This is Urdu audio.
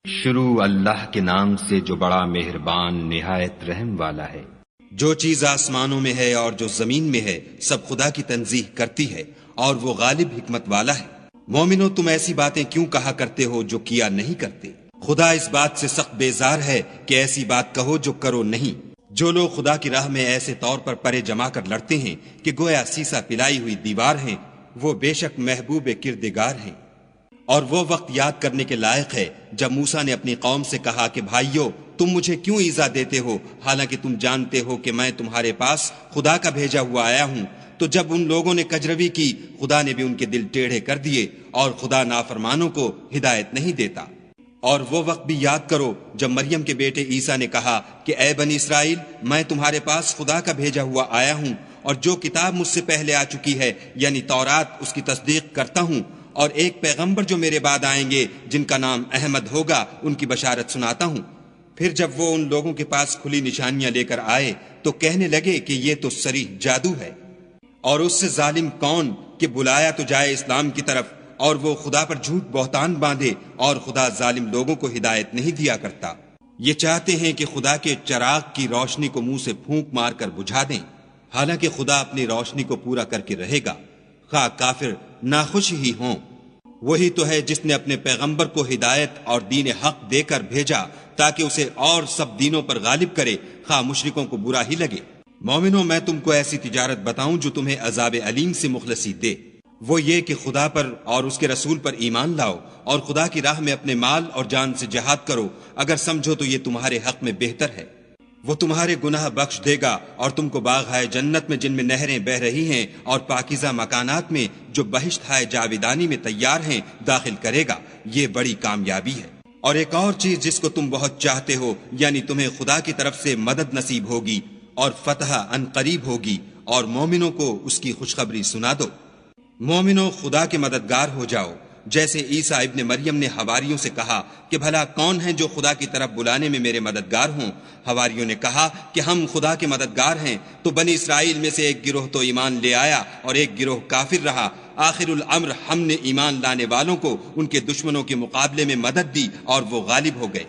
شروع اللہ کے نام سے جو بڑا مہربان نہایت رحم والا ہے۔ جو چیز آسمانوں میں ہے اور جو زمین میں ہے سب خدا کی تنزیح کرتی ہے اور وہ غالب حکمت والا ہے۔ مومنو تم ایسی باتیں کیوں کہا کرتے ہو جو کیا نہیں کرتے؟ خدا اس بات سے سخت بیزار ہے کہ ایسی بات کہو جو کرو نہیں۔ جو لوگ خدا کی راہ میں ایسے طور پر پرے جما کر لڑتے ہیں کہ گویا سیسا پلائی ہوئی دیوار ہیں، وہ بے شک محبوب کردگار ہیں۔ اور وہ وقت یاد کرنے کے لائق ہے جب موسیٰ نے اپنی قوم سے کہا کہ بھائیو تم مجھے کیوں ایذا دیتے ہو حالانکہ تم جانتے ہو کہ میں تمہارے پاس خدا کا بھیجا ہوا آیا ہوں۔ تو جب ان لوگوں نے کجروی کی خدا نے بھی ان کے دل ٹیڑھے کر دیے، اور خدا نافرمانوں کو ہدایت نہیں دیتا۔ اور وہ وقت بھی یاد کرو جب مریم کے بیٹے عیسیٰ نے کہا کہ اے بنی اسرائیل میں تمہارے پاس خدا کا بھیجا ہوا آیا ہوں، اور جو کتاب مجھ سے پہلے آ چکی ہے یعنی تورات اس کی تصدیق کرتا ہوں، اور ایک پیغمبر جو میرے بعد آئیں گے جن کا نام احمد ہوگا ان کی بشارت سناتا ہوں۔ پھر جب وہ ان لوگوں کے پاس کھلی نشانیاں لے کر آئے تو کہنے لگے کہ یہ تو صریح جادو ہے، اور اس سے ظالم کون کہ بلایا تو جائے اسلام کی طرف، اور وہ خدا پر جھوٹ بہتان باندھے، اور خدا ظالم لوگوں کو ہدایت نہیں دیا کرتا۔ یہ چاہتے ہیں کہ خدا کے چراغ کی روشنی کو منہ سے پھونک مار کر بجھا دیں، حالانکہ خدا اپنی روشنی کو پورا کر کے رہے گا، خواہ کافر ناخوش ہی ہوں۔ وہی تو ہے جس نے اپنے پیغمبر کو ہدایت اور دین حق دے کر بھیجا تاکہ اسے اور سب دینوں پر غالب کرے، خواہ مشرکوں کو برا ہی لگے۔ مومنوں میں تم کو ایسی تجارت بتاؤں جو تمہیں عذاب علیم سے مخلصی دے، وہ یہ کہ خدا پر اور اس کے رسول پر ایمان لاؤ، اور خدا کی راہ میں اپنے مال اور جان سے جہاد کرو، اگر سمجھو تو یہ تمہارے حق میں بہتر ہے۔ وہ تمہارے گناہ بخش دے گا اور تم کو باغ ہائے جنت میں جن میں نہریں بہ رہی ہیں اور پاکیزہ مکانات میں جو بہشت ہائے جاویدانی میں تیار ہیں داخل کرے گا۔ یہ بڑی کامیابی ہے۔ اور ایک اور چیز جس کو تم بہت چاہتے ہو، یعنی تمہیں خدا کی طرف سے مدد نصیب ہوگی اور فتح ان قریب ہوگی، اور مومنوں کو اس کی خوشخبری سنا دو۔ مومنوں خدا کے مددگار ہو جاؤ، جیسے عیسیٰ ابن مریم نے حواریوں سے کہا کہ بھلا کون ہیں جو خدا کی طرف بلانے میں میرے مددگار ہوں؟ حواریوں نے کہا کہ ہم خدا کے مددگار ہیں۔ تو بنی اسرائیل میں سے ایک گروہ تو ایمان لے آیا اور ایک گروہ کافر رہا۔ آخر الامر ہم نے ایمان لانے والوں کو ان کے دشمنوں کے مقابلے میں مدد دی اور وہ غالب ہو گئے۔